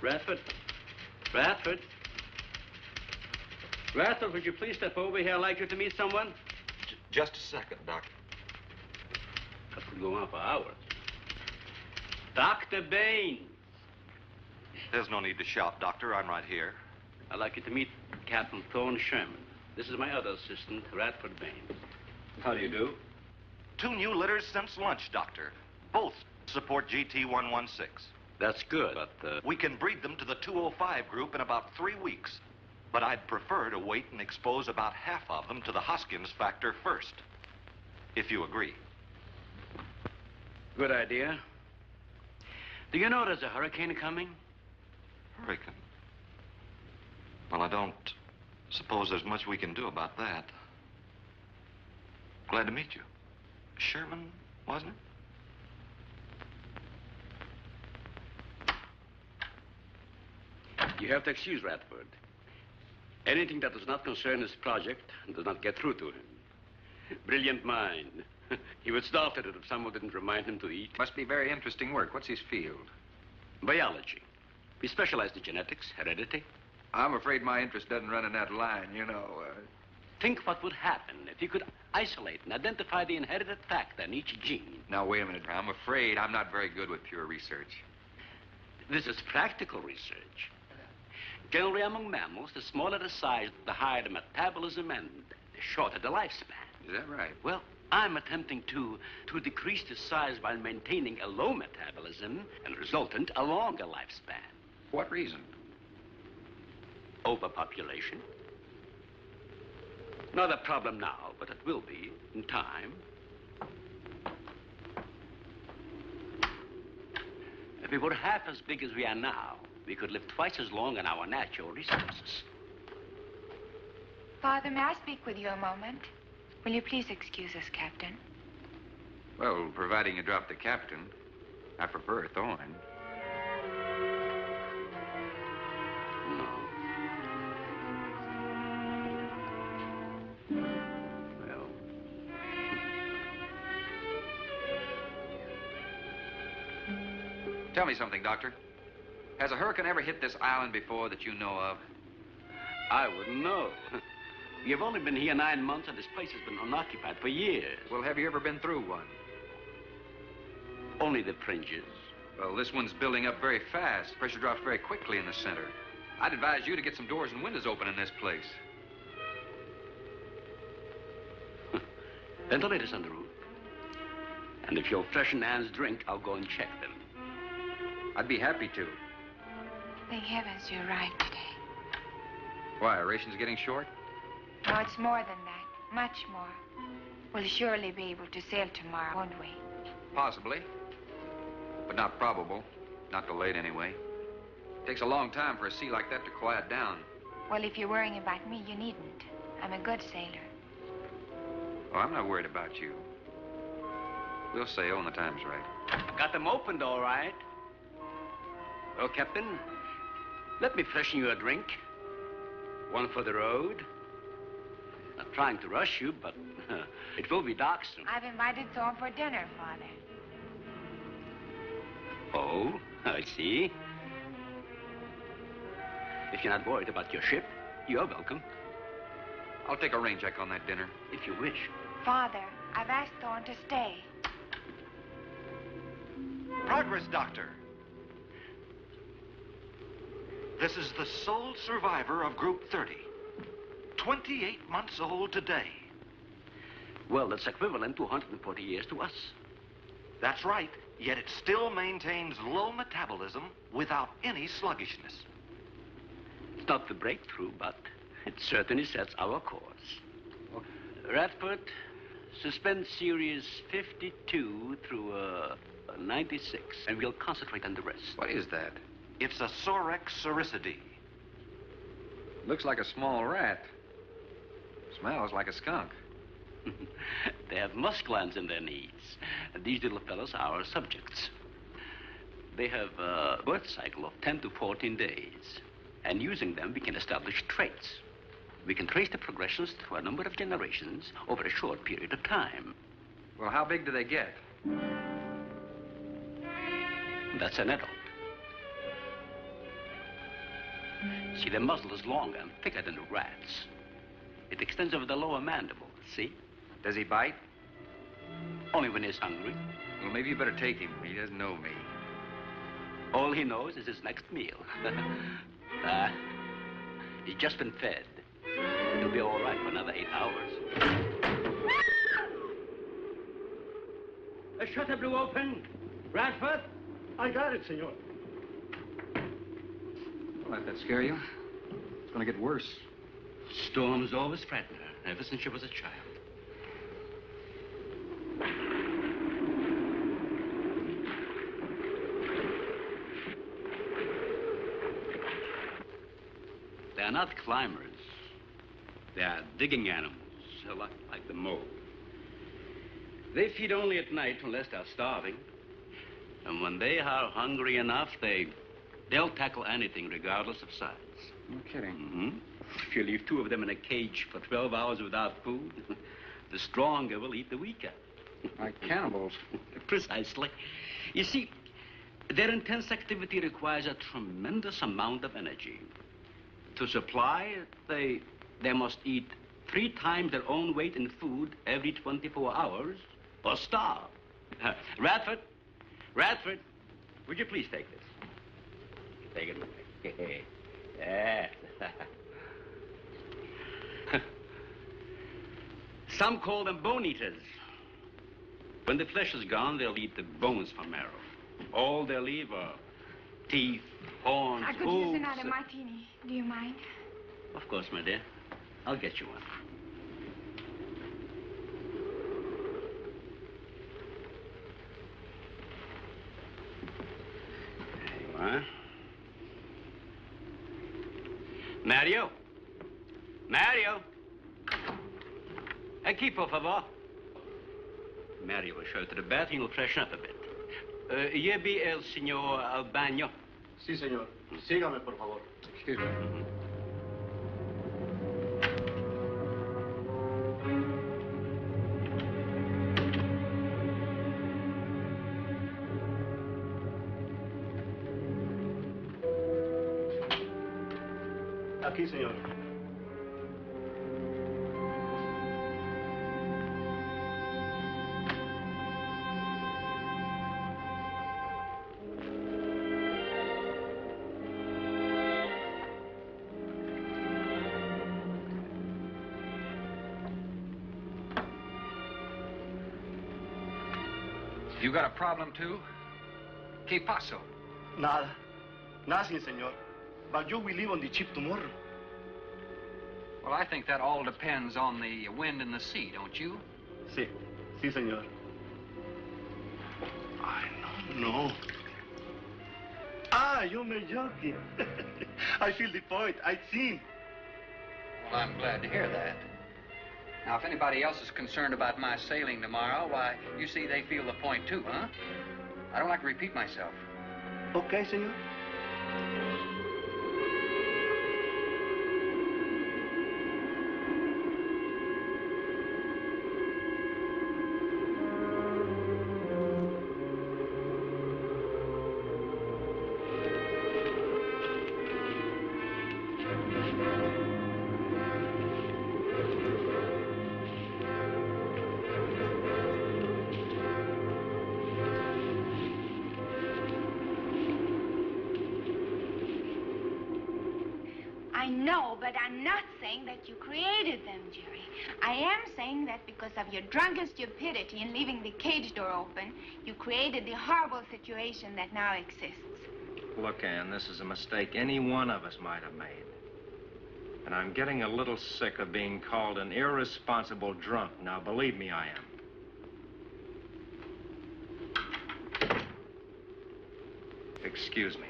Radford? Radford? Radford, would you please step over here? I'd like you to meet someone. Just a second, Doctor. That could go on for hours. Dr. Baines. There's no need to shout, Doctor. I'm right here. I'd like you to meet Captain Thorne Sherman. This is my other assistant, Radford Baines. How do you do? 2 new litters since lunch, Doctor. Both support GT116. That's good, but, We can breed them to the 205 group in about 3 weeks. But I'd prefer to wait and expose about half of them to the Hoskins factor first. If you agree. Good idea. Do you know there's a hurricane coming? Hurricane? Well, I don't suppose there's much we can do about that. Glad to meet you. Sherman, wasn't it? You have to excuse Radford. Anything that does not concern his project does not get through to him. Brilliant mind. He would start at it if someone didn't remind him to eat. Must be very interesting work. What's his field? Biology. We specialize in genetics, heredity. I'm afraid my interest doesn't run in that line, you know. Think what would happen if you could isolate and identify the inherited factor in each gene. Now, wait a minute. I'm afraid I'm not very good with pure research. This is practical research. Generally, among mammals, the smaller the size, the higher the metabolism and the shorter the lifespan. Is that right? Well, I'm attempting to decrease the size while maintaining a low metabolism and resultant a longer lifespan. For what reason? Overpopulation. Not a problem now, but it will be in time. If we were half as big as we are now, we could live twice as long on our natural resources. Father, may I speak with you a moment? Will you please excuse us, Captain? Well, providing you drop the captain, I prefer Thorne. No. Well. Tell me something, Doctor. Has a hurricane ever hit this island before that you know of? I wouldn't know. You've only been here 9 months, and this place has been unoccupied for years. Well, have you ever been through one? Only the fringes. Well, this one's building up very fast. Pressure drops very quickly in the center. I'd advise you to get some doors and windows open in this place. Ventilators on the roof. And if you'll freshen Anne's drink, I'll go and check them. I'd be happy to. Thank heavens you arrived today. Why, are rations getting short? No, it's more than that. Much more. We'll surely be able to sail tomorrow, won't we? Possibly. But not probable. Not delayed, anyway. It takes a long time for a sea like that to quiet down. Well, if you're worrying about me, you needn't. I'm a good sailor. Oh, I'm not worried about you. We'll sail when the time's right. Got them opened, all right. Well, Captain, let me freshen you a drink. One for the road. Not trying to rush you, but it will be dark soon. I've invited Thorne for dinner, Father. Oh, I see. If you're not worried about your ship, you're welcome. I'll take a rain check on that dinner. If you wish. Father, I've asked Thorne to stay. Progress, Doctor. This is the sole survivor of Group 30. 28 months old today. Well, that's equivalent to 140 years to us. That's right, yet it still maintains low metabolism without any sluggishness. It's not the breakthrough, but it certainly sets our course. Radford, suspend series 52 through 96, and we'll concentrate on the rest. What is that? It's a Sorex cericidae. Looks like a small rat. Smells like a skunk. They have musk glands in their knees. And these little fellows are our subjects. They have a birth cycle of 10 to 14 days. And using them, we can establish traits. We can trace the progressions through a number of generations over a short period of time. Well, how big do they get? That's an adult. See, the muzzle is longer and thicker than a rat's. It extends over the lower mandible, see? Does he bite? Only when he's hungry. Well, maybe you better take him. He doesn't know me. All he knows is his next meal. He's just been fed. He'll be all right for another 8 hours. The shutter blew open. Radford? I got it, senor. Well, let that scare you. It's going to get worse. Storms always frighten her, ever since she was a child. They're not climbers. They are digging animals, a lot like the mole. They feed only at night unless they're starving. And when they are hungry enough, they'll tackle anything regardless of size. No kidding. Mm-hmm. If you leave 2 of them in a cage for 12 hours without food, the stronger will eat the weaker. Like cannibals. Precisely. You see, their intense activity requires a tremendous amount of energy. To supply it, they must eat 3 times their own weight in food every 24 hours or starve. Radford, would you please take this? Take it away. Yeah. Some call them bone eaters. When the flesh is gone, they'll eat the bones for marrow. All they'll leave are teeth, horns, I could use another martini. Do you mind? Of course, my dear. I'll get you one. There you are. Mario? Aquí, por favor. Mario will show you to the bath and you'll freshen up a bit. Lleve el señor al baño. Sí, señor. Sígame, por favor. Excuse me. Aquí, señor. You got a problem, too? ¿Qué pasó? Nada. Nothing, señor. But you will leave on the ship tomorrow. Well, I think that all depends on the wind and the sea, don't you? Sí. Sí, señor. I don't know. You're joking. I feel the point. I've seen. Well, I'm glad to hear that. Now, if anybody else is concerned about my sailing tomorrow, why, you see they feel the point, too, huh? I don't like to repeat myself. Okay, senor. I know, but I'm not saying that you created them, Jerry. I am saying that because of your drunken stupidity in leaving the cage door open, you created the horrible situation that now exists. Look, Ann, this is a mistake any one of us might have made. And I'm getting a little sick of being called an irresponsible drunk. Now, believe me, I am. Excuse me.